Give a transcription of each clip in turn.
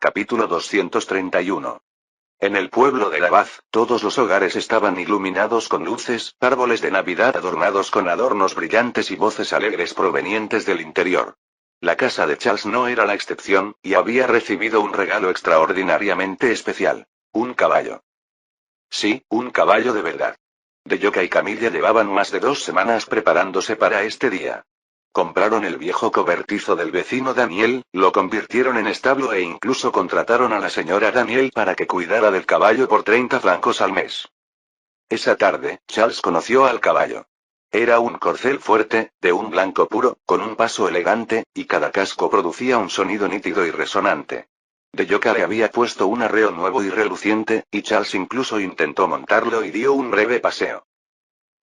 Capítulo 231. En el pueblo de Lavaz, todos los hogares estaban iluminados con luces, árboles de Navidad adornados con adornos brillantes y voces alegres provenientes del interior. La casa de Charles no era la excepción, y había recibido un regalo extraordinariamente especial. Un caballo. Sí, un caballo de verdad. Deyoka y Camille llevaban más de 2 semanas preparándose para este día. Compraron el viejo cobertizo del vecino Daniel, lo convirtieron en establo e incluso contrataron a la señora Daniel para que cuidara del caballo por 30 francos al mes. Esa tarde, Charles conoció al caballo. Era un corcel fuerte, de un blanco puro, con un paso elegante, y cada casco producía un sonido nítido y resonante. Deyoka le había puesto un arreo nuevo y reluciente, y Charles incluso intentó montarlo y dio un breve paseo.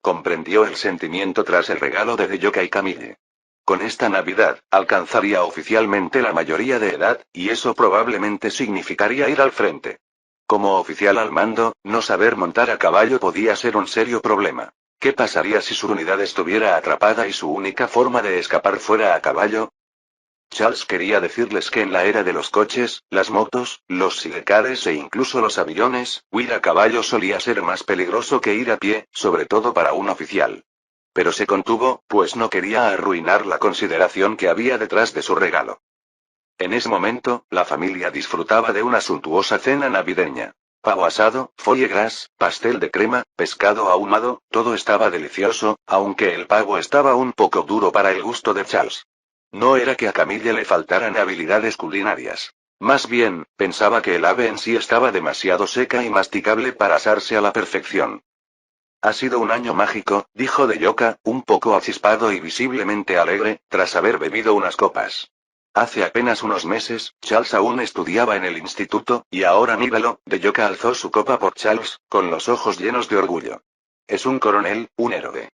Comprendió el sentimiento tras el regalo de Deyoka y Camille. Con esta Navidad, alcanzaría oficialmente la mayoría de edad, y eso probablemente significaría ir al frente. Como oficial al mando, no saber montar a caballo podía ser un serio problema. ¿Qué pasaría si su unidad estuviera atrapada y su única forma de escapar fuera a caballo? Charles quería decirles que en la era de los coches, las motos, los sidecars e incluso los aviones, huir a caballo solía ser más peligroso que ir a pie, sobre todo para un oficial. Pero se contuvo, pues no quería arruinar la consideración que había detrás de su regalo. En ese momento, la familia disfrutaba de una suntuosa cena navideña. Pavo asado, foie gras, pastel de crema, pescado ahumado, todo estaba delicioso, aunque el pavo estaba un poco duro para el gusto de Charles. No era que a Camille le faltaran habilidades culinarias. Más bien, pensaba que el ave en sí estaba demasiado seca y masticable para asarse a la perfección. Ha sido un año mágico, dijo Deyoka, un poco achispado y visiblemente alegre, tras haber bebido unas copas. Hace apenas unos meses, Charles aún estudiaba en el instituto, y ahora míralo. Deyoka alzó su copa por Charles, con los ojos llenos de orgullo. Es un coronel, un héroe.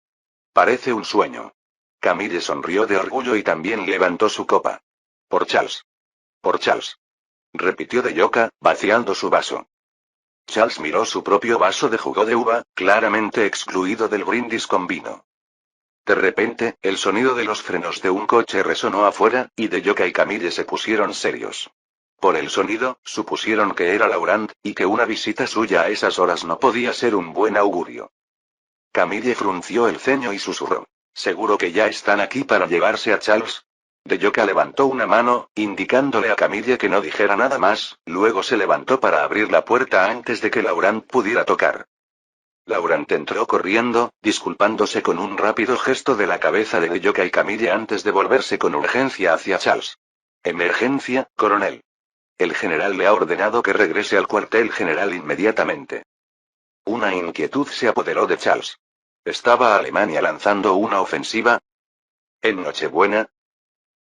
Parece un sueño. Camille sonrió de orgullo y también levantó su copa. Por Charles. Por Charles. Repitió Deyoka, vaciando su vaso. Charles miró su propio vaso de jugo de uva, claramente excluido del brindis con vino. De repente, el sonido de los frenos de un coche resonó afuera, y Deyoka y Camille se pusieron serios. Por el sonido, supusieron que era Laurent, y que una visita suya a esas horas no podía ser un buen augurio. Camille frunció el ceño y susurró. ¿Seguro que ya están aquí para llevarse a Charles? Deyoka levantó una mano, indicándole a Camille que no dijera nada más, luego se levantó para abrir la puerta antes de que Laurent pudiera tocar. Laurent entró corriendo, disculpándose con un rápido gesto de la cabeza de Deyoka y Camille antes de volverse con urgencia hacia Charles. Emergencia, coronel. El general le ha ordenado que regrese al cuartel general inmediatamente. Una inquietud se apoderó de Charles. ¿Estaba Alemania lanzando una ofensiva? ¿En Nochebuena?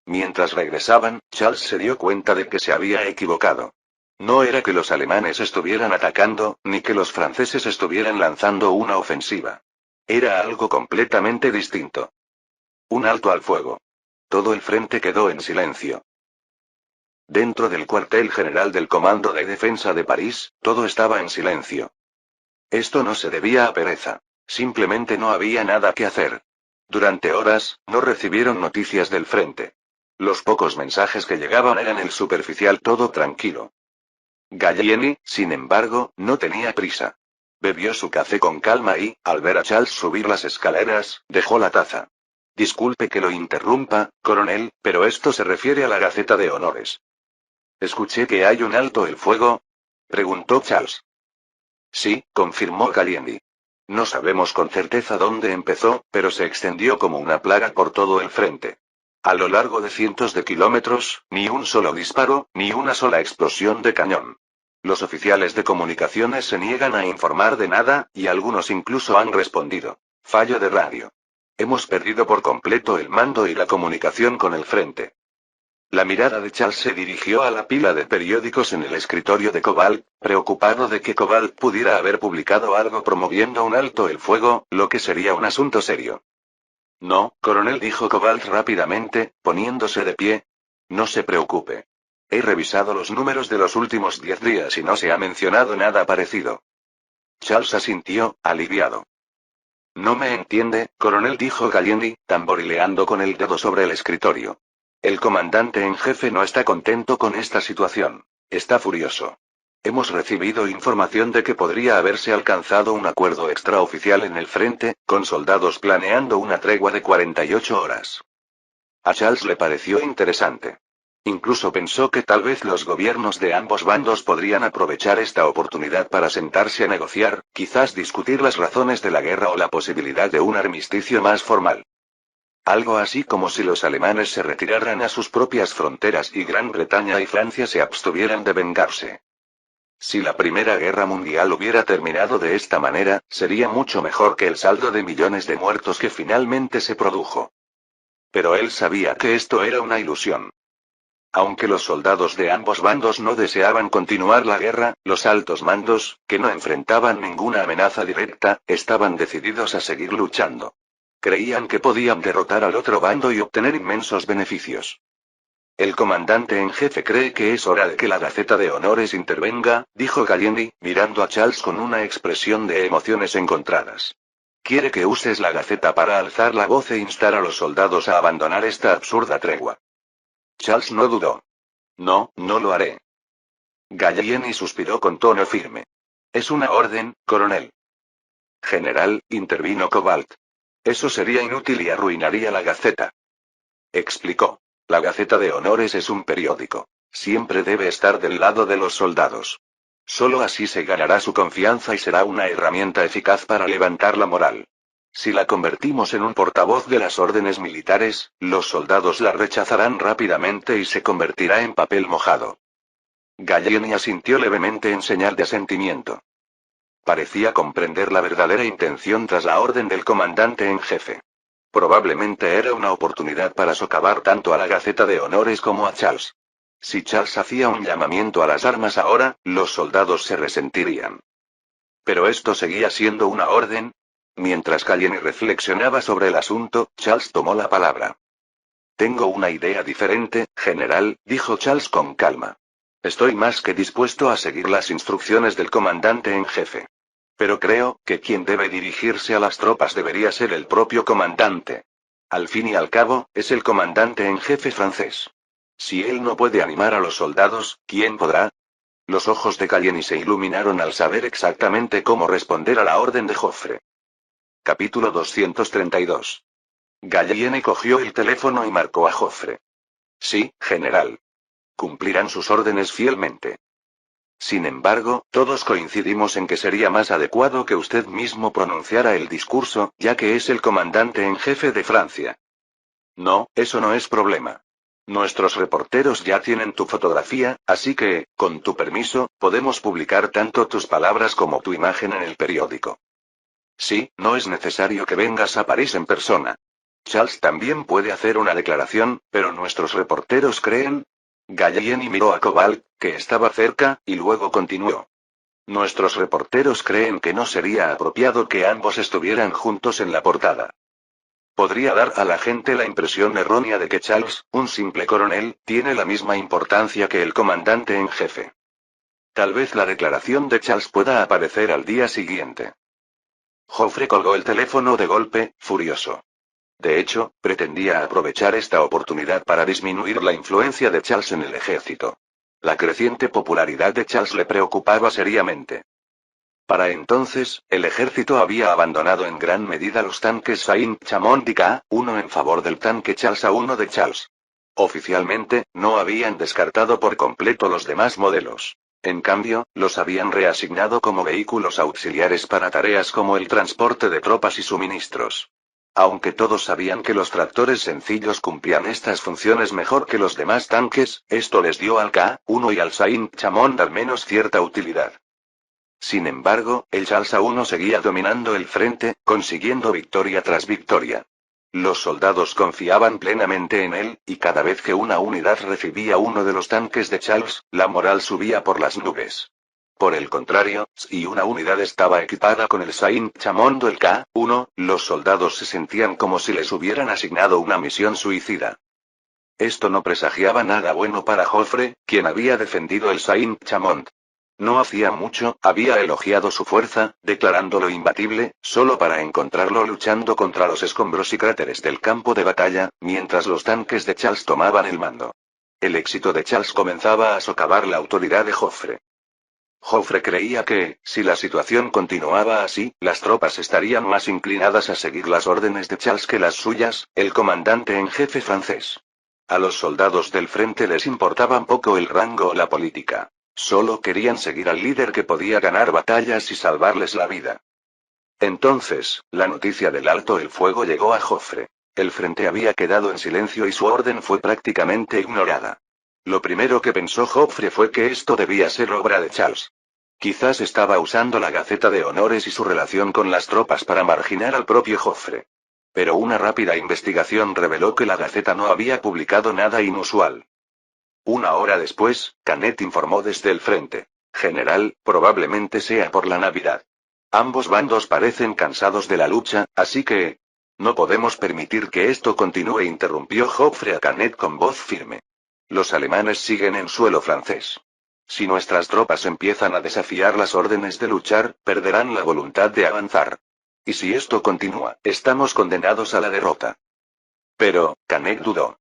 Mientras regresaban, Charles se dio cuenta de que se había equivocado. No era que los alemanes estuvieran atacando, ni que los franceses estuvieran lanzando una ofensiva. Era algo completamente distinto. Un alto al fuego. Todo el frente quedó en silencio. Dentro del cuartel general del Comando de Defensa de París, todo estaba en silencio. Esto no se debía a pereza. Simplemente no había nada que hacer. Durante horas, no recibieron noticias del frente. Los pocos mensajes que llegaban eran el superficial todo tranquilo. Gallieni, sin embargo, no tenía prisa. Bebió su café con calma y, al ver a Charles subir las escaleras, dejó la taza. Disculpe que lo interrumpa, coronel, pero esto se refiere a la Gaceta de Honores. ¿Escuché que hay un alto el fuego? Preguntó Charles. Sí, confirmó Gallieni. No sabemos con certeza dónde empezó, pero se extendió como una plaga por todo el frente. A lo largo de cientos de kilómetros, ni un solo disparo, ni una sola explosión de cañón. Los oficiales de comunicaciones se niegan a informar de nada, y algunos incluso han respondido. Fallo de radio. Hemos perdido por completo el mando y la comunicación con el frente. La mirada de Charles se dirigió a la pila de periódicos en el escritorio de Cobalt, preocupado de que Cobalt pudiera haber publicado algo promoviendo un alto el fuego, lo que sería un asunto serio. No, coronel, dijo Cobalt rápidamente, poniéndose de pie. No se preocupe. He revisado los números de los últimos 10 días y no se ha mencionado nada parecido. Charles asintió, aliviado. No me entiende, coronel, dijo Gallieni, tamborileando con el dedo sobre el escritorio. El comandante en jefe no está contento con esta situación. está furioso. Hemos recibido información de que podría haberse alcanzado un acuerdo extraoficial en el frente, con soldados planeando una tregua de 48 horas. A Charles le pareció interesante. Incluso pensó que tal vez los gobiernos de ambos bandos podrían aprovechar esta oportunidad para sentarse a negociar, quizás discutir las razones de la guerra o la posibilidad de un armisticio más formal. Algo así como si los alemanes se retiraran a sus propias fronteras y Gran Bretaña y Francia se abstuvieran de vengarse. Si la Primera Guerra Mundial hubiera terminado de esta manera, sería mucho mejor que el saldo de millones de muertos que finalmente se produjo. Pero él sabía que esto era una ilusión. Aunque los soldados de ambos bandos no deseaban continuar la guerra, los altos mandos, que no enfrentaban ninguna amenaza directa, estaban decididos a seguir luchando. Creían que podían derrotar al otro bando y obtener inmensos beneficios. El comandante en jefe cree que es hora de que la Gaceta de Honores intervenga, dijo Gallieni, mirando a Charles con una expresión de emociones encontradas. Quiere que uses la Gaceta para alzar la voz e instar a los soldados a abandonar esta absurda tregua. Charles no dudó. No, no lo haré. Gallieni suspiró con tono firme. Es una orden, coronel. General, intervino Cobalt. Eso sería inútil y arruinaría la Gaceta. Explicó. La Gaceta de Honores es un periódico. Siempre debe estar del lado de los soldados. Solo así se ganará su confianza y será una herramienta eficaz para levantar la moral. Si la convertimos en un portavoz de las órdenes militares, los soldados la rechazarán rápidamente y se convertirá en papel mojado. Gallieni asintió levemente en señal de asentimiento. Parecía comprender la verdadera intención tras la orden del comandante en jefe. Probablemente era una oportunidad para socavar tanto a la Gaceta de Honores como a Charles. Si Charles hacía un llamamiento a las armas ahora, los soldados se resentirían. Pero esto seguía siendo una orden. Mientras Gallieni reflexionaba sobre el asunto, Charles tomó la palabra. Tengo una idea diferente, general, dijo Charles con calma. Estoy más que dispuesto a seguir las instrucciones del comandante en jefe. Pero creo que quien debe dirigirse a las tropas debería ser el propio comandante. Al fin y al cabo, es el comandante en jefe francés. Si él no puede animar a los soldados, ¿quién podrá? Los ojos de Gallieni se iluminaron al saber exactamente cómo responder a la orden de Joffre. Capítulo 232. Gallieni cogió el teléfono y marcó a Joffre. Sí, general. Cumplirán sus órdenes fielmente. Sin embargo, todos coincidimos en que sería más adecuado que usted mismo pronunciara el discurso, ya que es el comandante en jefe de Francia. No, eso no es problema. Nuestros reporteros ya tienen tu fotografía, así que, con tu permiso, podemos publicar tanto tus palabras como tu imagen en el periódico. Sí, no es necesario que vengas a París en persona. Charles también puede hacer una declaración, pero nuestros reporteros creen. Gallieni miró a Cobalt, que estaba cerca, y luego continuó. Nuestros reporteros creen que no sería apropiado que ambos estuvieran juntos en la portada. Podría dar a la gente la impresión errónea de que Charles, un simple coronel, tiene la misma importancia que el comandante en jefe. Tal vez la declaración de Charles pueda aparecer al día siguiente. Joffre colgó el teléfono de golpe, furioso. De hecho, pretendía aprovechar esta oportunidad para disminuir la influencia de Charles en el ejército. La creciente popularidad de Charles le preocupaba seriamente. Para entonces, el ejército había abandonado en gran medida los tanques Saint-Chamond y K1 en favor del tanque Charles A1 de Charles. Oficialmente, no habían descartado por completo los demás modelos. En cambio, los habían reasignado como vehículos auxiliares para tareas como el transporte de tropas y suministros. Aunque todos sabían que los tractores sencillos cumplían estas funciones mejor que los demás tanques, esto les dio al K1 y al Saint-Chamond al menos cierta utilidad. Sin embargo, el Charles A1 seguía dominando el frente, consiguiendo victoria tras victoria. Los soldados confiaban plenamente en él, y cada vez que una unidad recibía uno de los tanques de Charles, la moral subía por las nubes. Por el contrario, si una unidad estaba equipada con el Saint-Chamond o el K1, los soldados se sentían como si les hubieran asignado una misión suicida. Esto no presagiaba nada bueno para Joffre, quien había defendido el Saint-Chamond. No hacía mucho, había elogiado su fuerza, declarándolo imbatible, solo para encontrarlo luchando contra los escombros y cráteres del campo de batalla, mientras los tanques de Charles tomaban el mando. el éxito de Charles comenzaba a socavar la autoridad de Joffre. Joffre creía que, si la situación continuaba así, las tropas estarían más inclinadas a seguir las órdenes de Charles que las suyas, el comandante en jefe francés. A los soldados del frente les importaban poco el rango o la política. Solo querían seguir al líder que podía ganar batallas y salvarles la vida. Entonces, la noticia del alto el fuego llegó a Joffre. El frente había quedado en silencio y su orden fue prácticamente ignorada. Lo primero que pensó Joffre fue que esto debía ser obra de Charles. Quizás estaba usando la Gaceta de Honores y su relación con las tropas para marginar al propio Joffre. Pero una rápida investigación reveló que la Gaceta no había publicado nada inusual. Una hora después, Canet informó desde el frente. General, probablemente sea por la Navidad. Ambos bandos parecen cansados de la lucha, así que... No podemos permitir que esto continúe, interrumpió Joffre a Canet con voz firme. Los alemanes siguen en suelo francés. Si nuestras tropas empiezan a desafiar las órdenes de luchar, perderán la voluntad de avanzar. Y si esto continúa, estamos condenados a la derrota. Pero, Canet dudó.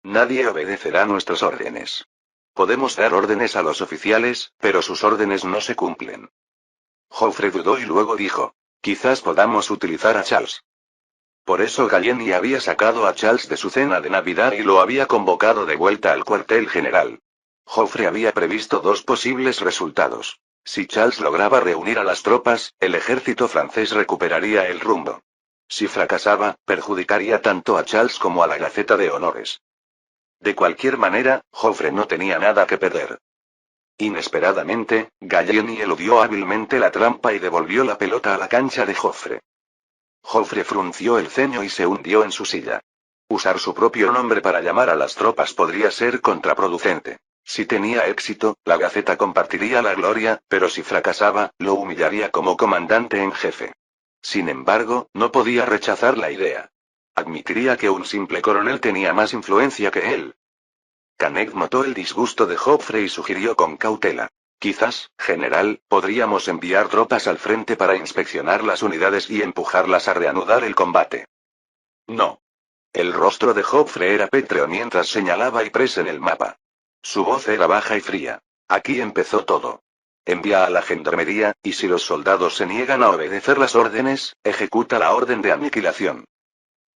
Nadie obedecerá nuestras órdenes. Podemos dar órdenes a los oficiales, pero sus órdenes no se cumplen. Joffre dudó y luego dijo. Quizás podamos utilizar a Charles. Por eso Gallieni había sacado a Charles de su cena de Navidad y lo había convocado de vuelta al cuartel general. Joffre había previsto dos posibles resultados. Si Charles lograba reunir a las tropas, el ejército francés recuperaría el rumbo. Si fracasaba, perjudicaría tanto a Charles como a la Gaceta de Honores. De cualquier manera, Joffre no tenía nada que perder. Inesperadamente, Gallieni eludió hábilmente la trampa y devolvió la pelota a la cancha de Joffre. Joffre frunció el ceño y se hundió en su silla. Usar su propio nombre para llamar a las tropas podría ser contraproducente. Si tenía éxito, la Gaceta compartiría la gloria, pero si fracasaba, lo humillaría como comandante en jefe. Sin embargo, no podía rechazar la idea. Admitiría que un simple coronel tenía más influencia que él. Canet notó el disgusto de Joffre y sugirió con cautela. Quizás, general, podríamos enviar tropas al frente para inspeccionar las unidades y empujarlas a reanudar el combate. No. El rostro de Joffre era pétreo mientras señalaba Ypres en el mapa. Su voz era baja y fría. Aquí empezó todo. Envía a la gendarmería, y si los soldados se niegan a obedecer las órdenes, ejecuta la orden de aniquilación.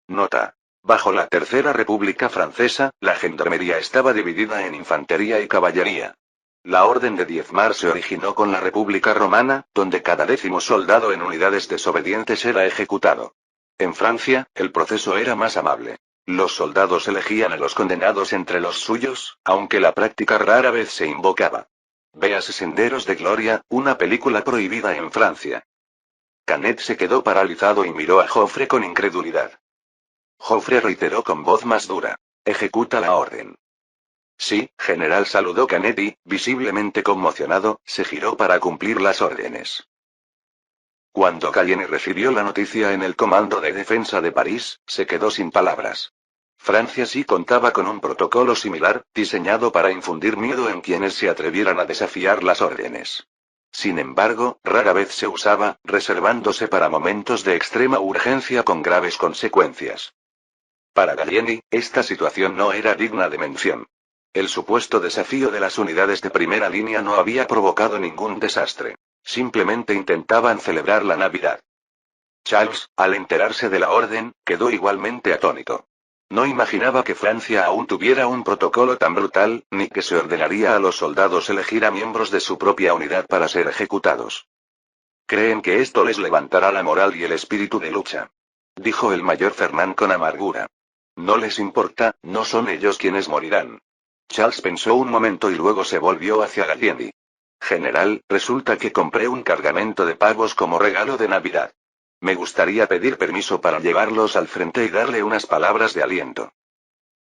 Nota. Bajo la Tercera República Francesa, la gendarmería estaba dividida en infantería y caballería. La orden de diezmar se originó con la República Romana, donde cada 10º soldado en unidades desobedientes era ejecutado. En Francia, el proceso era más amable. Los soldados elegían a los condenados entre los suyos, aunque la práctica rara vez se invocaba. Véase Senderos de Gloria, una película prohibida en Francia. Canet se quedó paralizado y miró a Joffre con incredulidad. Joffre reiteró con voz más dura. Ejecuta la orden. Sí, general, saludó Canet y, visiblemente conmocionado, se giró para cumplir las órdenes. Cuando Gallieni recibió la noticia en el Comando de Defensa de París, se quedó sin palabras. Francia sí contaba con un protocolo similar, diseñado para infundir miedo en quienes se atrevieran a desafiar las órdenes. Sin embargo, rara vez se usaba, reservándose para momentos de extrema urgencia con graves consecuencias. Para Gallieni, esta situación no era digna de mención. El supuesto desafío de las unidades de primera línea no había provocado ningún desastre. Simplemente intentaban celebrar la Navidad. Charles, al enterarse de la orden, quedó igualmente atónito. No imaginaba que Francia aún tuviera un protocolo tan brutal, ni que se ordenaría a los soldados elegir a miembros de su propia unidad para ser ejecutados. Creen que esto les levantará la moral y el espíritu de lucha. Dijo el mayor Fernand con amargura. No les importa, no son ellos quienes morirán. Charles pensó un momento y luego se volvió hacia Gallieni. General, resulta que compré un cargamento de pavos como regalo de Navidad. Me gustaría pedir permiso para llevarlos al frente y darle unas palabras de aliento.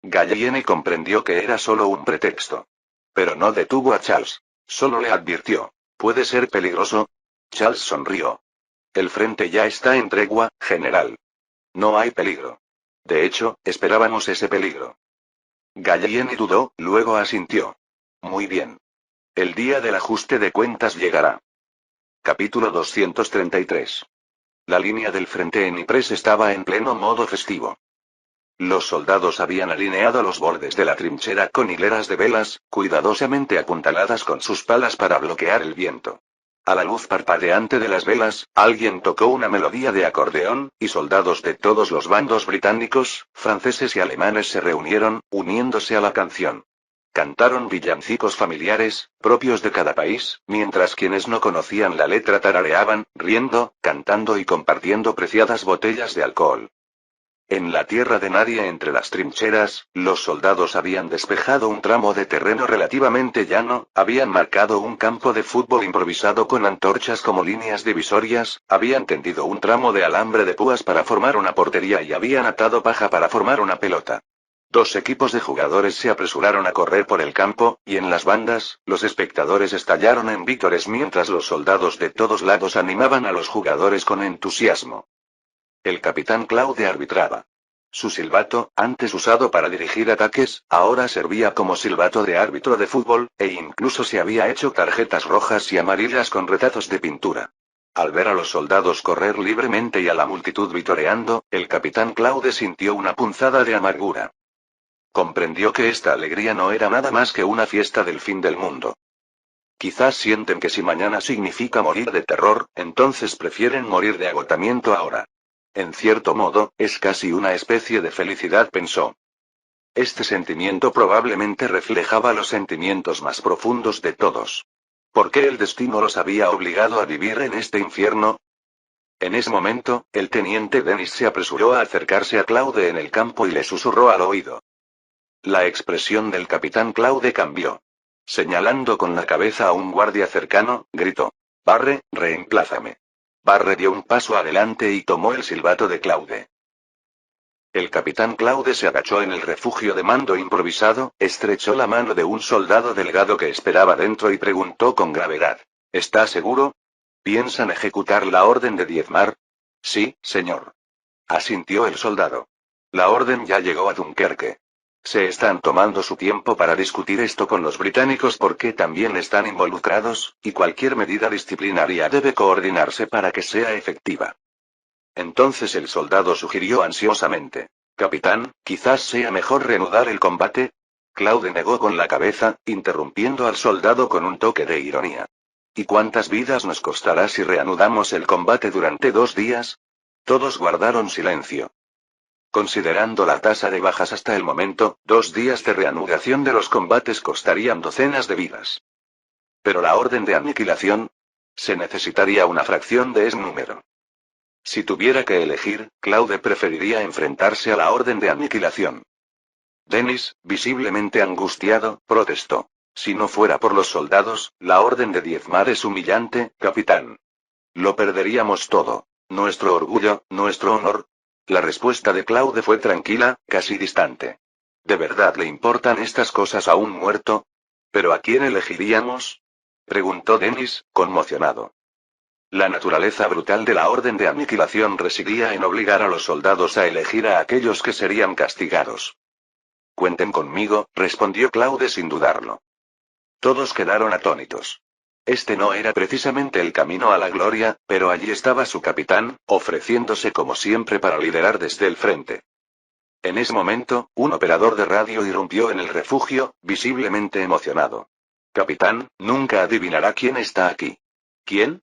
Gallieni comprendió que era solo un pretexto. Pero no detuvo a Charles. Solo le advirtió. ¿Puede ser peligroso? Charles sonrió. El frente ya está en tregua, general. No hay peligro. De hecho, esperábamos ese peligro. Gallieni dudó, luego asintió. Muy bien. El día del ajuste de cuentas llegará. Capítulo 233. La línea del frente en Ypres estaba en pleno modo festivo. Los soldados habían alineado los bordes de la trinchera con hileras de velas, cuidadosamente apuntaladas con sus palas para bloquear el viento. A la luz parpadeante de las velas, alguien tocó una melodía de acordeón, y soldados de todos los bandos británicos, franceses y alemanes se reunieron, uniéndose a la canción. Cantaron villancicos familiares, propios de cada país, mientras quienes no conocían la letra tarareaban, riendo, cantando y compartiendo preciadas botellas de alcohol. En la tierra de nadie entre las trincheras, los soldados habían despejado un tramo de terreno relativamente llano, habían marcado un campo de fútbol improvisado con antorchas como líneas divisorias, habían tendido un tramo de alambre de púas para formar una portería y habían atado paja para formar una pelota. Dos equipos de jugadores se apresuraron a correr por el campo, y en las bandas, los espectadores estallaron en vítores mientras los soldados de todos lados animaban a los jugadores con entusiasmo. El capitán Claude arbitraba. Su silbato, antes usado para dirigir ataques, ahora servía como silbato de árbitro de fútbol, e incluso se había hecho tarjetas rojas y amarillas con retazos de pintura. Al ver a los soldados correr libremente y a la multitud vitoreando, el capitán Claude sintió una punzada de amargura. Comprendió que esta alegría no era nada más que una fiesta del fin del mundo. Quizás sienten que si mañana significa morir de terror, entonces prefieren morir de agotamiento ahora. En cierto modo, es casi una especie de felicidad, pensó. Este sentimiento probablemente reflejaba los sentimientos más profundos de todos. ¿Por qué el destino los había obligado a vivir en este infierno? En ese momento, el teniente Dennis se apresuró a acercarse a Claude en el campo y le susurró al oído. La expresión del capitán Claude cambió. Señalando con la cabeza a un guardia cercano, gritó: «Barre, reemplázame». Barre dio un paso adelante y tomó el silbato de Claude. El capitán Claude se agachó en el refugio de mando improvisado, estrechó la mano de un soldado delgado que esperaba dentro y preguntó con gravedad: «¿Está seguro? ¿Piensan ejecutar la orden de diezmar?» «Sí, señor», asintió el soldado. «La orden ya llegó a Dunkerque. Se están tomando su tiempo para discutir esto con los británicos porque también están involucrados, y cualquier medida disciplinaria debe coordinarse para que sea efectiva». Entonces el soldado sugirió ansiosamente: «Capitán, quizás sea mejor reanudar el combate». Claude negó con la cabeza, interrumpiendo al soldado con un toque de ironía. «¿Y cuántas vidas nos costará si reanudamos el combate durante 2 días?» Todos guardaron silencio. Considerando la tasa de bajas hasta el momento, 2 días de reanudación de los combates costarían docenas de vidas. Pero la orden de aniquilación, se necesitaría una fracción de ese número. Si tuviera que elegir, Claude preferiría enfrentarse a la orden de aniquilación. Dennis, visiblemente angustiado, protestó: «Si no fuera por los soldados, la orden de diezmar es humillante, capitán. Lo perderíamos todo. Nuestro orgullo, nuestro honor». La respuesta de Claude fue tranquila, casi distante. ¿De verdad le importan estas cosas a un muerto? ¿Pero a quién elegiríamos?, preguntó Dennis, conmocionado. La naturaleza brutal de la orden de aniquilación residía en obligar a los soldados a elegir a aquellos que serían castigados. «Cuenten conmigo», respondió Claude sin dudarlo. Todos quedaron atónitos. Este no era precisamente el camino a la gloria, pero allí estaba su capitán, ofreciéndose como siempre para liderar desde el frente. En ese momento, un operador de radio irrumpió en el refugio, visiblemente emocionado. «Capitán, nunca adivinará quién está aquí». «¿Quién?»,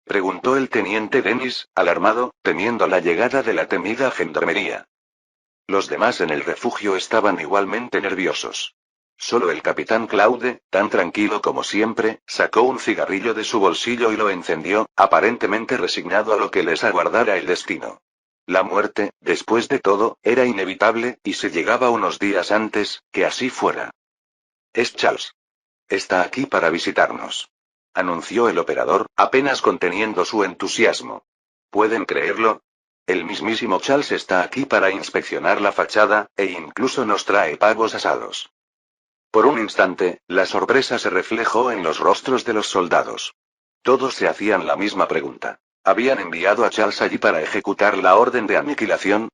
preguntó el teniente Dennis, alarmado, temiendo la llegada de la temida gendarmería. Los demás en el refugio estaban igualmente nerviosos. Solo el capitán Claude, tan tranquilo como siempre, sacó un cigarrillo de su bolsillo y lo encendió, aparentemente resignado a lo que les aguardara el destino. La muerte, después de todo, era inevitable, y si llegaba unos días antes, que así fuera. «Es Charles. Está aquí para visitarnos», anunció el operador, apenas conteniendo su entusiasmo. ¿Pueden creerlo? El mismísimo Charles está aquí para inspeccionar la fachada, e incluso nos trae pavos asados. Por un instante, la sorpresa se reflejó en los rostros de los soldados. Todos se hacían la misma pregunta. ¿Habían enviado a Charles allí para ejecutar la orden de aniquilación?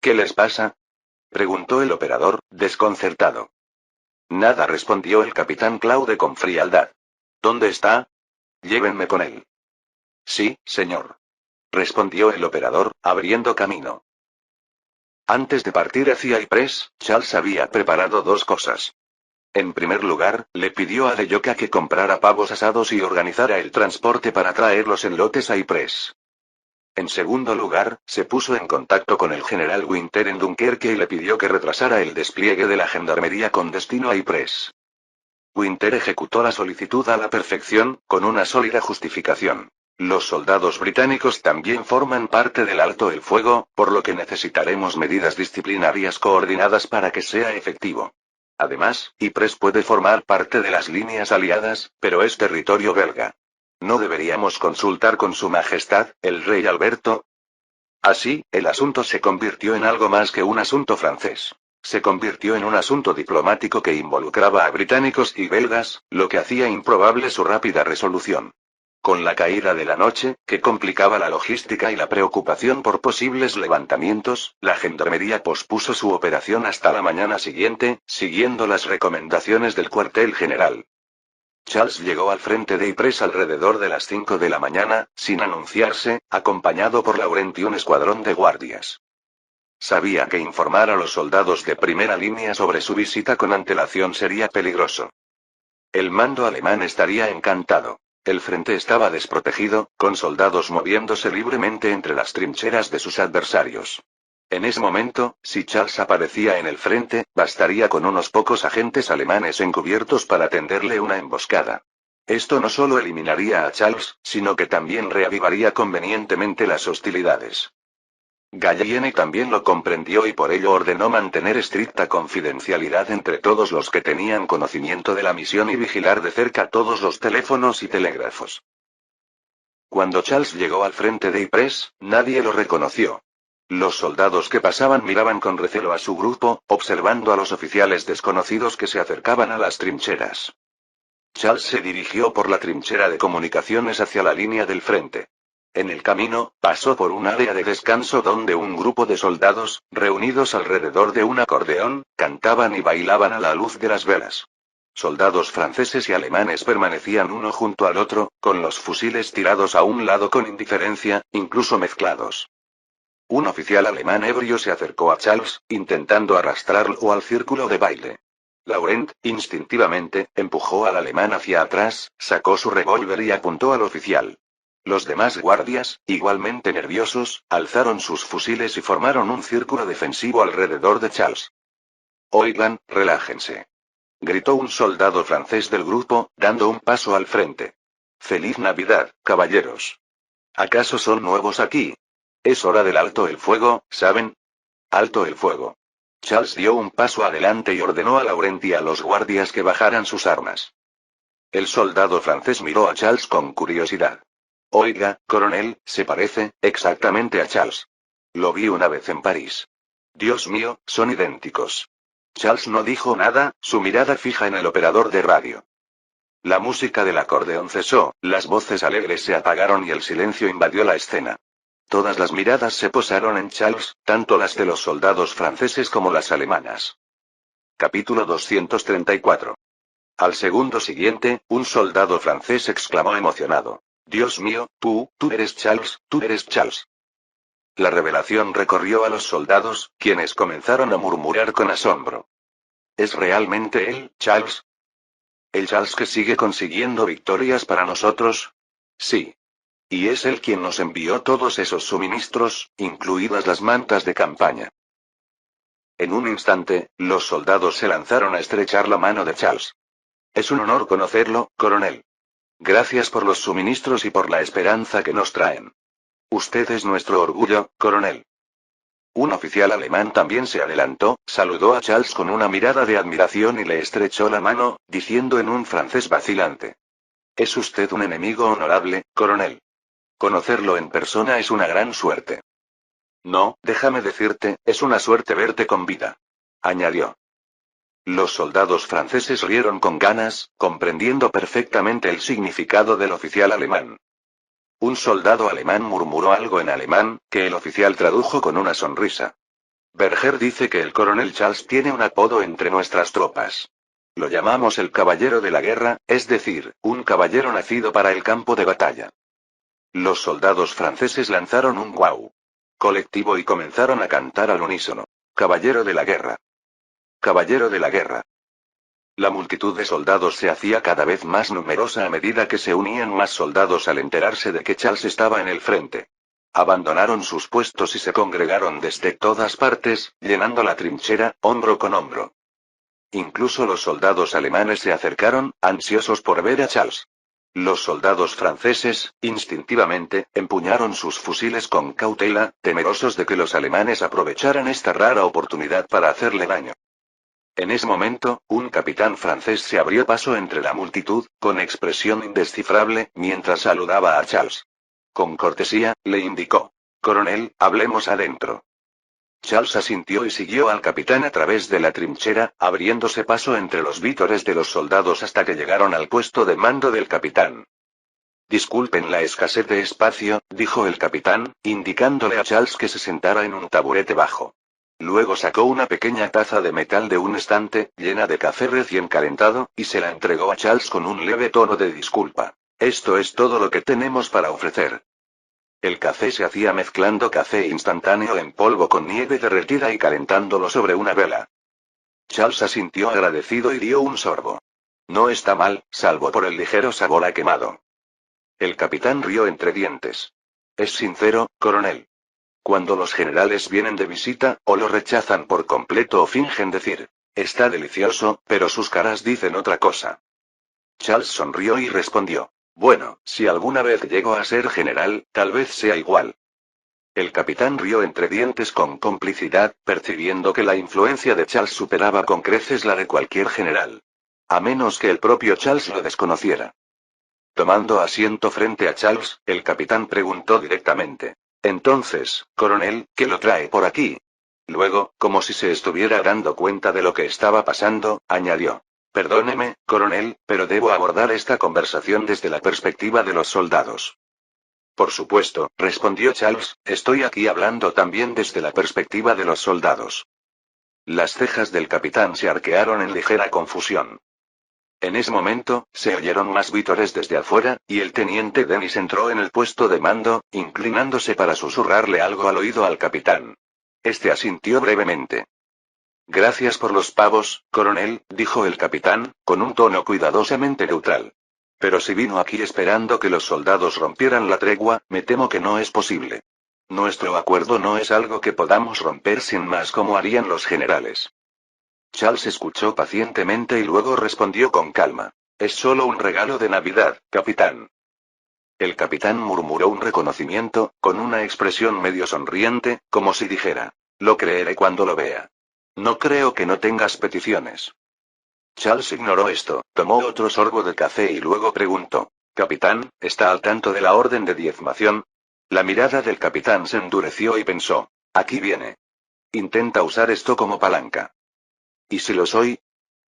«¿Qué les pasa?», preguntó el operador, desconcertado. «Nada», respondió el capitán Claude con frialdad. «¿Dónde está? Llévenme con él». «Sí, señor», respondió el operador, abriendo camino. Antes de partir hacia Ypres, Charles había preparado dos cosas. En primer lugar, le pidió a Deyoka que comprara pavos asados y organizara el transporte para traerlos en lotes a Ypres. En segundo lugar, se puso en contacto con el general Winter en Dunkerque y le pidió que retrasara el despliegue de la gendarmería con destino a Ypres. Winter ejecutó la solicitud a la perfección, con una sólida justificación. Los soldados británicos también forman parte del alto el fuego, por lo que necesitaremos medidas disciplinarias coordinadas para que sea efectivo. Además, Ypres puede formar parte de las líneas aliadas, pero es territorio belga. ¿No deberíamos consultar con Su Majestad, el rey Alberto? Así, el asunto se convirtió en algo más que un asunto francés. Se convirtió en un asunto diplomático que involucraba a británicos y belgas, lo que hacía improbable su rápida resolución. Con la caída de la noche, que complicaba la logística y la preocupación por posibles levantamientos, la gendarmería pospuso su operación hasta la mañana siguiente, siguiendo las recomendaciones del cuartel general. Charles llegó al frente de Ypres alrededor de las 5 de la mañana, sin anunciarse, acompañado por Laurent y un escuadrón de guardias. Sabía que informar a los soldados de primera línea sobre su visita con antelación sería peligroso. El mando alemán estaría encantado. El frente estaba desprotegido, con soldados moviéndose libremente entre las trincheras de sus adversarios. En ese momento, si Charles aparecía en el frente, bastaría con unos pocos agentes alemanes encubiertos para tenderle una emboscada. Esto no solo eliminaría a Charles, sino que también reavivaría convenientemente las hostilidades. Gallieni también lo comprendió y por ello ordenó mantener estricta confidencialidad entre todos los que tenían conocimiento de la misión y vigilar de cerca todos los teléfonos y telégrafos. Cuando Charles llegó al frente de Ypres, nadie lo reconoció. Los soldados que pasaban miraban con recelo a su grupo, observando a los oficiales desconocidos que se acercaban a las trincheras. Charles se dirigió por la trinchera de comunicaciones hacia la línea del frente. En el camino, pasó por un área de descanso donde un grupo de soldados, reunidos alrededor de un acordeón, cantaban y bailaban a la luz de las velas. Soldados franceses y alemanes permanecían uno junto al otro, con los fusiles tirados a un lado con indiferencia, incluso mezclados. Un oficial alemán ebrio se acercó a Charles, intentando arrastrarlo al círculo de baile. Laurent, instintivamente, empujó al alemán hacia atrás, sacó su revólver y apuntó al oficial. Los demás guardias, igualmente nerviosos, alzaron sus fusiles y formaron un círculo defensivo alrededor de Charles. Oigan, relájense. Gritó un soldado francés del grupo, dando un paso al frente. ¡Feliz Navidad, caballeros! ¿Acaso son nuevos aquí? Es hora del alto el fuego, ¿saben? Alto el fuego. Charles dio un paso adelante y ordenó a Laurent y a los guardias que bajaran sus armas. El soldado francés miró a Charles con curiosidad. Oiga, coronel, se parece, exactamente a Charles. Lo vi una vez en París. Dios mío, son idénticos. Charles no dijo nada, su mirada fija en el operador de radio. La música del acordeón cesó, las voces alegres se apagaron y el silencio invadió la escena. Todas las miradas se posaron en Charles, tanto las de los soldados franceses como las alemanas. Capítulo 234. Al segundo siguiente, un soldado francés exclamó emocionado. Dios mío, tú eres Charles, tú eres Charles. La revelación recorrió a los soldados, quienes comenzaron a murmurar con asombro. ¿Es realmente él, Charles? ¿El Charles que sigue consiguiendo victorias para nosotros? Sí. Y es él quien nos envió todos esos suministros, incluidas las mantas de campaña. En un instante, los soldados se lanzaron a estrechar la mano de Charles. Es un honor conocerlo, coronel. Gracias por los suministros y por la esperanza que nos traen. Usted es nuestro orgullo, coronel. Un oficial alemán también se adelantó, saludó a Charles con una mirada de admiración y le estrechó la mano, diciendo en un francés vacilante. Es usted un enemigo honorable, coronel. Conocerlo en persona es una gran suerte. No, déjame decirte, es una suerte verte con vida. Añadió. Los soldados franceses rieron con ganas, comprendiendo perfectamente el significado del oficial alemán. Un soldado alemán murmuró algo en alemán, que el oficial tradujo con una sonrisa. Berger dice que el coronel Charles tiene un apodo entre nuestras tropas. Lo llamamos el caballero de la guerra, es decir, un caballero nacido para el campo de batalla. Los soldados franceses lanzaron un guau colectivo y comenzaron a cantar al unísono. Caballero de la guerra. Caballero de la guerra. La multitud de soldados se hacía cada vez más numerosa a medida que se unían más soldados al enterarse de que Charles estaba en el frente. Abandonaron sus puestos y se congregaron desde todas partes, llenando la trinchera, hombro con hombro. Incluso los soldados alemanes se acercaron, ansiosos por ver a Charles. Los soldados franceses, instintivamente, empuñaron sus fusiles con cautela, temerosos de que los alemanes aprovecharan esta rara oportunidad para hacerle daño. En ese momento, un capitán francés se abrió paso entre la multitud, con expresión indescifrable, mientras saludaba a Charles. Con cortesía, le indicó: «Coronel, hablemos adentro». Charles asintió y siguió al capitán a través de la trinchera, abriéndose paso entre los vítores de los soldados hasta que llegaron al puesto de mando del capitán. «Disculpen la escasez de espacio», dijo el capitán, indicándole a Charles que se sentara en un taburete bajo. Luego sacó una pequeña taza de metal de un estante, llena de café recién calentado, y se la entregó a Charles con un leve tono de disculpa. «Esto es todo lo que tenemos para ofrecer». El café se hacía mezclando café instantáneo en polvo con nieve derretida y calentándolo sobre una vela. Charles asintió agradecido y dio un sorbo. «No está mal, salvo por el ligero sabor a quemado». El capitán rió entre dientes. «Es sincero, coronel. Cuando los generales vienen de visita, o lo rechazan por completo o fingen decir: está delicioso, pero sus caras dicen otra cosa». Charles sonrió y respondió: «Bueno, si alguna vez llego a ser general, tal vez sea igual». El capitán rió entre dientes con complicidad, percibiendo que la influencia de Charles superaba con creces la de cualquier general. A menos que el propio Charles lo desconociera. Tomando asiento frente a Charles, el capitán preguntó directamente: «Entonces, coronel, ¿qué lo trae por aquí?» Luego, como si se estuviera dando cuenta de lo que estaba pasando, añadió: «Perdóneme, coronel, pero debo abordar esta conversación desde la perspectiva de los soldados». «Por supuesto», respondió Charles, «estoy aquí hablando también desde la perspectiva de los soldados». Las cejas del capitán se arquearon en ligera confusión. En ese momento, se oyeron más vítores desde afuera, y el teniente Dennis entró en el puesto de mando, inclinándose para susurrarle algo al oído al capitán. Este asintió brevemente. «Gracias por los pavos, coronel», dijo el capitán, con un tono cuidadosamente neutral. «Pero si vino aquí esperando que los soldados rompieran la tregua, me temo que no es posible. Nuestro acuerdo no es algo que podamos romper sin más como harían los generales». Charles escuchó pacientemente y luego respondió con calma: «Es solo un regalo de Navidad, capitán». El capitán murmuró un reconocimiento, con una expresión medio sonriente, como si dijera: «Lo creeré cuando lo vea. No creo que no tengas peticiones». Charles ignoró esto, tomó otro sorbo de café y luego preguntó: «Capitán, ¿está al tanto de la orden de diezmación?» La mirada del capitán se endureció y pensó: «Aquí viene. Intenta usar esto como palanca». «¿Y si lo soy?»,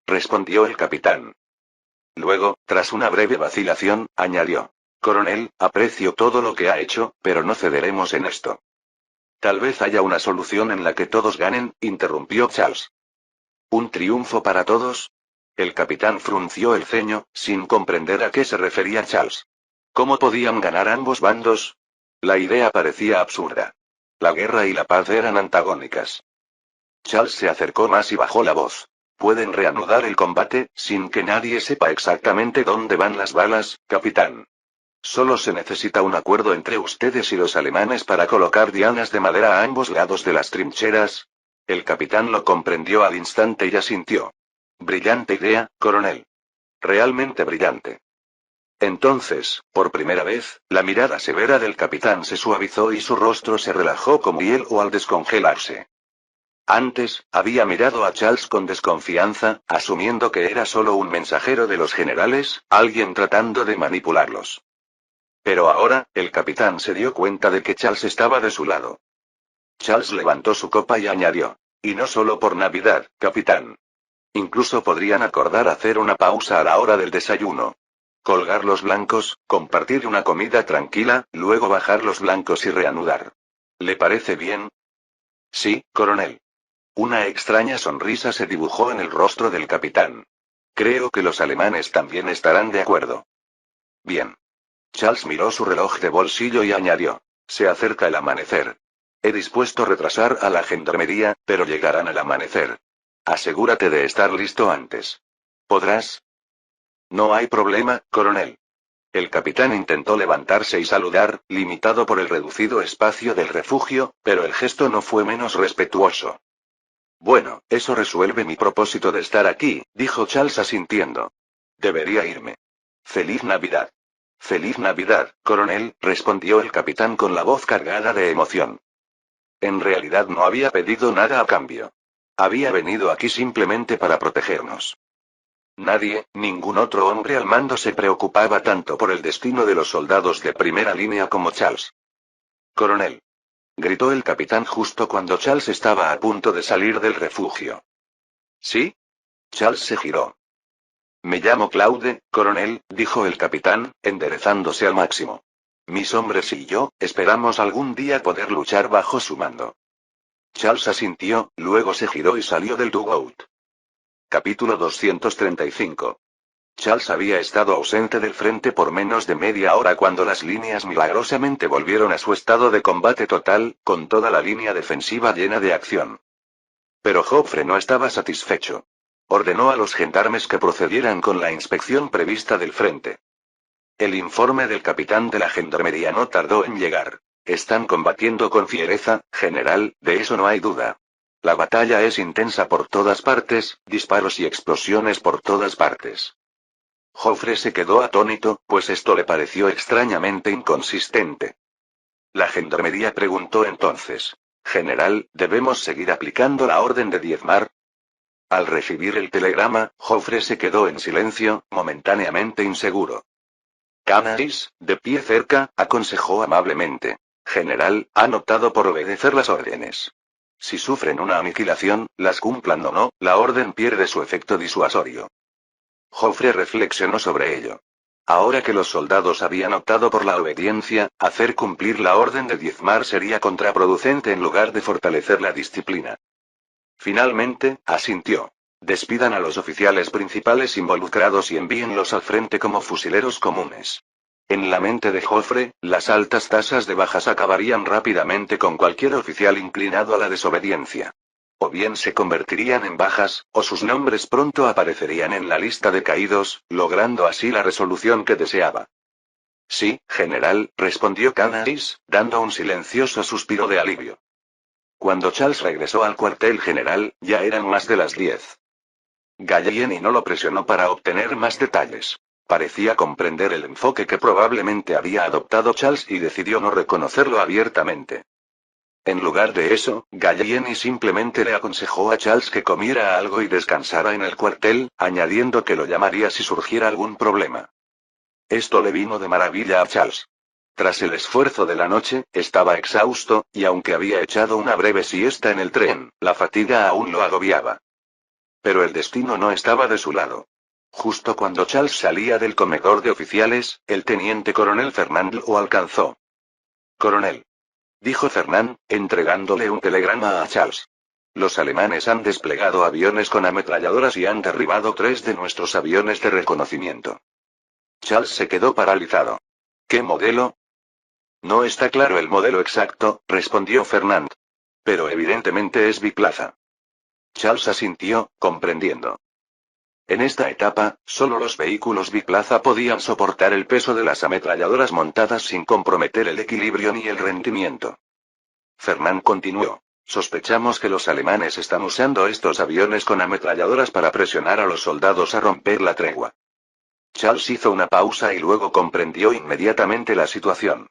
respondió el capitán. Luego, tras una breve vacilación, añadió: «Coronel, aprecio todo lo que ha hecho, pero no cederemos en esto». «Tal vez haya una solución en la que todos ganen», interrumpió Charles. «¿Un triunfo para todos?». El capitán frunció el ceño, sin comprender a qué se refería Charles. ¿Cómo podían ganar ambos bandos? La idea parecía absurda. La guerra y la paz eran antagónicas. Charles se acercó más y bajó la voz. «Pueden reanudar el combate, sin que nadie sepa exactamente dónde van las balas, capitán. Solo se necesita un acuerdo entre ustedes y los alemanes para colocar dianas de madera a ambos lados de las trincheras». El capitán lo comprendió al instante y asintió. «Brillante idea, coronel. Realmente brillante». Entonces, por primera vez, la mirada severa del capitán se suavizó y su rostro se relajó como hielo al descongelarse. Antes, había mirado a Charles con desconfianza, asumiendo que era solo un mensajero de los generales, alguien tratando de manipularlos. Pero ahora, el capitán se dio cuenta de que Charles estaba de su lado. Charles levantó su copa y añadió: «Y no solo por Navidad, capitán. Incluso podrían acordar hacer una pausa a la hora del desayuno. Colgar los blancos, compartir una comida tranquila, luego bajar los blancos y reanudar. ¿Le parece bien?». «Sí, coronel». Una extraña sonrisa se dibujó en el rostro del capitán. «Creo que los alemanes también estarán de acuerdo». «Bien». Charles miró su reloj de bolsillo y añadió: «Se acerca el amanecer. He dispuesto retrasar a la gendarmería, pero llegarán al amanecer. Asegúrate de estar listo antes. ¿Podrás? No hay problema, coronel. El capitán intentó levantarse y saludar, limitado por el reducido espacio del refugio, pero el gesto no fue menos respetuoso. Bueno, eso resuelve mi propósito de estar aquí, dijo Charles asintiendo. Debería irme. Feliz Navidad. Feliz Navidad, coronel, respondió el capitán con la voz cargada de emoción. En realidad no había pedido nada a cambio. Había venido aquí simplemente para protegernos. Nadie, ningún otro hombre al mando se preocupaba tanto por el destino de los soldados de primera línea como Charles. Coronel. Gritó el capitán justo cuando Charles estaba a punto de salir del refugio. ¿Sí? Charles se giró. Me llamo Claude, coronel, dijo el capitán, enderezándose al máximo. Mis hombres y yo, esperamos algún día poder luchar bajo su mando. Charles asintió, luego se giró y salió del dugout. Capítulo 235. Charles había estado ausente del frente por menos de media hora cuando las líneas milagrosamente volvieron a su estado de combate total, con toda la línea defensiva llena de acción. Pero Joffre no estaba satisfecho. Ordenó a los gendarmes que procedieran con la inspección prevista del frente. El informe del capitán de la gendarmería no tardó en llegar. Están combatiendo con fiereza, general, de eso no hay duda. La batalla es intensa por todas partes, disparos y explosiones por todas partes. Joffre se quedó atónito, pues esto le pareció extrañamente inconsistente. La gendarmería preguntó entonces: General, ¿debemos seguir aplicando la orden de diezmar? Al recibir el telegrama, Joffre se quedó en silencio, momentáneamente inseguro. Canais, de pie cerca, aconsejó amablemente. General, han optado por obedecer las órdenes. Si sufren una aniquilación, las cumplan o no, la orden pierde su efecto disuasorio. Joffre reflexionó sobre ello. Ahora que los soldados habían optado por la obediencia, hacer cumplir la orden de diezmar sería contraproducente en lugar de fortalecer la disciplina. Finalmente, asintió. Despidan a los oficiales principales involucrados y envíenlos al frente como fusileros comunes. En la mente de Joffre, las altas tasas de bajas acabarían rápidamente con cualquier oficial inclinado a la desobediencia. O bien se convertirían en bajas, o sus nombres pronto aparecerían en la lista de caídos, logrando así la resolución que deseaba. Sí, general, respondió Canais, dando un silencioso suspiro de alivio. Cuando Charles regresó al cuartel general, ya eran más de las 10. Gallieni no lo presionó para obtener más detalles. Parecía comprender el enfoque que probablemente había adoptado Charles y decidió no reconocerlo abiertamente. En lugar de eso, Gallieni simplemente le aconsejó a Charles que comiera algo y descansara en el cuartel, añadiendo que lo llamaría si surgiera algún problema. Esto le vino de maravilla a Charles. Tras el esfuerzo de la noche, estaba exhausto, y aunque había echado una breve siesta en el tren, la fatiga aún lo agobiaba. Pero el destino no estaba de su lado. Justo cuando Charles salía del comedor de oficiales, el teniente coronel Fernand lo alcanzó. Coronel, dijo Fernand, entregándole un telegrama a Charles. Los alemanes han desplegado aviones con ametralladoras y han derribado 3 de nuestros aviones de reconocimiento. Charles se quedó paralizado. ¿Qué modelo? No está claro el modelo exacto, respondió Fernand. Pero evidentemente es biplaza. Charles asintió, comprendiendo. En esta etapa, solo los vehículos biplaza podían soportar el peso de las ametralladoras montadas sin comprometer el equilibrio ni el rendimiento. Fernand continuó. Sospechamos que los alemanes están usando estos aviones con ametralladoras para presionar a los soldados a romper la tregua. Charles hizo una pausa y luego comprendió inmediatamente la situación.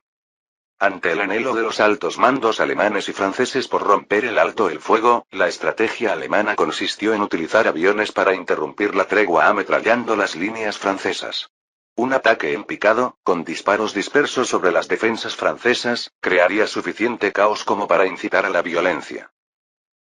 Ante el anhelo de los altos mandos alemanes y franceses por romper el alto el fuego, la estrategia alemana consistió en utilizar aviones para interrumpir la tregua ametrallando las líneas francesas. Un ataque en picado, con disparos dispersos sobre las defensas francesas, crearía suficiente caos como para incitar a la violencia.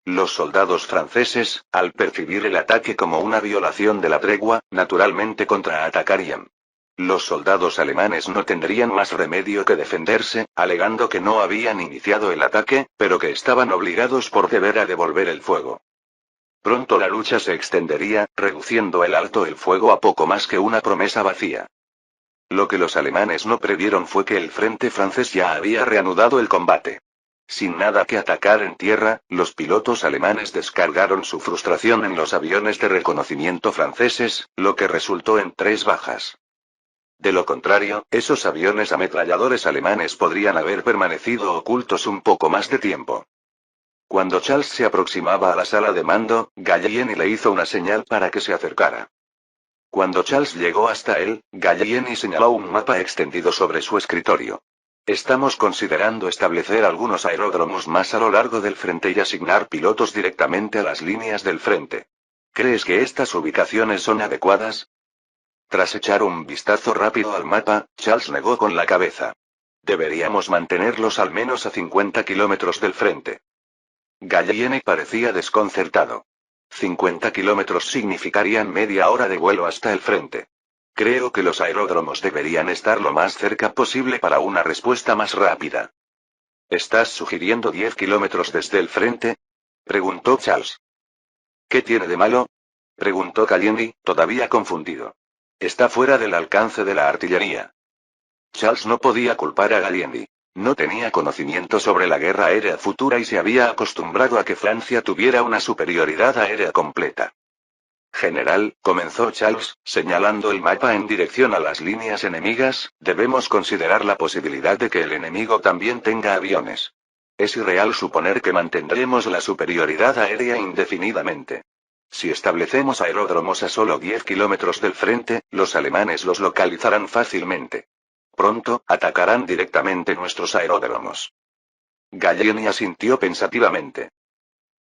Los soldados franceses, al percibir el ataque como una violación de la tregua, naturalmente contraatacarían. Los soldados alemanes no tendrían más remedio que defenderse, alegando que no habían iniciado el ataque, pero que estaban obligados por deber a devolver el fuego. Pronto la lucha se extendería, reduciendo el alto el fuego a poco más que una promesa vacía. Lo que los alemanes no previeron fue que el frente francés ya había reanudado el combate. Sin nada que atacar en tierra, los pilotos alemanes descargaron su frustración en los aviones de reconocimiento franceses, lo que resultó en 3 bajas. De lo contrario, esos aviones ametralladores alemanes podrían haber permanecido ocultos un poco más de tiempo. Cuando Charles se aproximaba a la sala de mando, Gallieni le hizo una señal para que se acercara. Cuando Charles llegó hasta él, Gallieni señaló un mapa extendido sobre su escritorio. Estamos considerando establecer algunos aeródromos más a lo largo del frente y asignar pilotos directamente a las líneas del frente. ¿Crees que estas ubicaciones son adecuadas? Tras echar un vistazo rápido al mapa, Charles negó con la cabeza. Deberíamos mantenerlos al menos a 50 kilómetros del frente. Gallieni parecía desconcertado. 50 kilómetros significarían media hora de vuelo hasta el frente. Creo que los aeródromos deberían estar lo más cerca posible para una respuesta más rápida. ¿Estás sugiriendo 10 kilómetros desde el frente? Preguntó Charles. ¿Qué tiene de malo? Preguntó Gallieni, todavía confundido. Está fuera del alcance de la artillería. Charles no podía culpar a Gallieni. No tenía conocimiento sobre la guerra aérea futura y se había acostumbrado a que Francia tuviera una superioridad aérea completa. General, comenzó Charles, señalando el mapa en dirección a las líneas enemigas, debemos considerar la posibilidad de que el enemigo también tenga aviones. Es irreal suponer que mantendremos la superioridad aérea indefinidamente. Si establecemos aeródromos a solo 10 kilómetros del frente, los alemanes los localizarán fácilmente. Pronto, atacarán directamente nuestros aeródromos. Gallieni asintió pensativamente.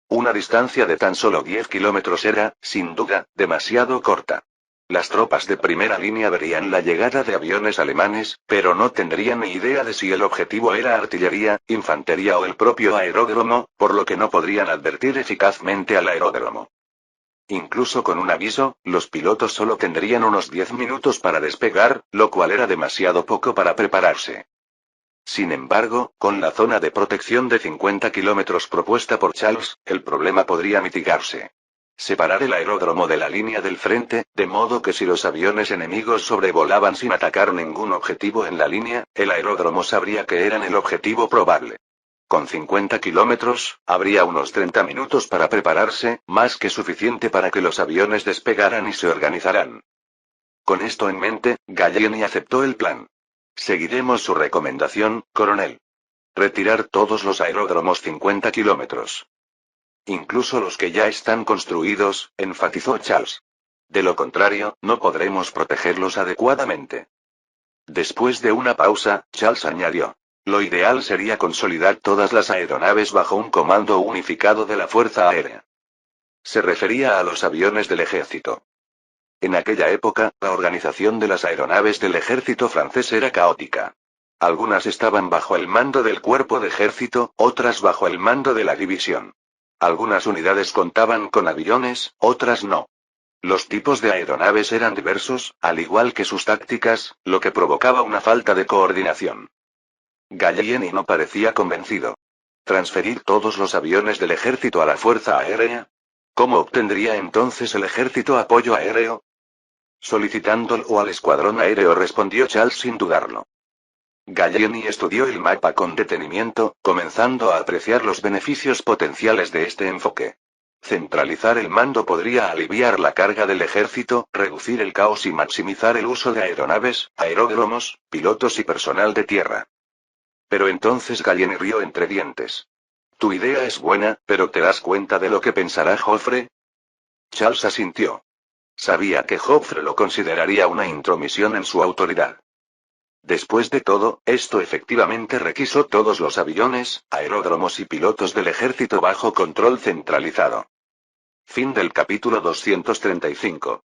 Una distancia de tan solo 10 kilómetros era, sin duda, demasiado corta. Las tropas de primera línea verían la llegada de aviones alemanes, pero no tendrían ni idea de si el objetivo era artillería, infantería o el propio aeródromo, por lo que no podrían advertir eficazmente al aeródromo. Incluso con un aviso, los pilotos solo tendrían unos 10 minutos para despegar, lo cual era demasiado poco para prepararse. Sin embargo, con la zona de protección de 50 kilómetros propuesta por Charles, el problema podría mitigarse. Separar el aeródromo de la línea del frente, de modo que si los aviones enemigos sobrevolaban sin atacar ningún objetivo en la línea, el aeródromo sabría que eran el objetivo probable. Con 50 kilómetros, habría unos 30 minutos para prepararse, más que suficiente para que los aviones despegaran y se organizaran. Con esto en mente, Gallieni aceptó el plan. Seguiremos su recomendación, coronel. Retirar todos los aeródromos 50 kilómetros. Incluso los que ya están construidos, enfatizó Charles. De lo contrario, no podremos protegerlos adecuadamente. Después de una pausa, Charles añadió. Lo ideal sería consolidar todas las aeronaves bajo un comando unificado de la Fuerza Aérea. Se refería a los aviones del ejército. En aquella época, la organización de las aeronaves del ejército francés era caótica. Algunas estaban bajo el mando del cuerpo de ejército, otras bajo el mando de la división. Algunas unidades contaban con aviones, otras no. Los tipos de aeronaves eran diversos, al igual que sus tácticas, lo que provocaba una falta de coordinación. Gallieni no parecía convencido. ¿Transferir todos los aviones del ejército a la Fuerza Aérea? ¿Cómo obtendría entonces el ejército apoyo aéreo? Solicitándolo al escuadrón aéreo, respondió Charles sin dudarlo. Gallieni estudió el mapa con detenimiento, comenzando a apreciar los beneficios potenciales de este enfoque. Centralizar el mando podría aliviar la carga del ejército, reducir el caos y maximizar el uso de aeronaves, aeródromos, pilotos y personal de tierra. Pero entonces Gallieni rió entre dientes. Tu idea es buena, pero ¿te das cuenta de lo que pensará Joffre? Charles asintió. Sabía que Joffre lo consideraría una intromisión en su autoridad. Después de todo, esto efectivamente requisó todos los aviones, aeródromos y pilotos del ejército bajo control centralizado. Fin del capítulo 235.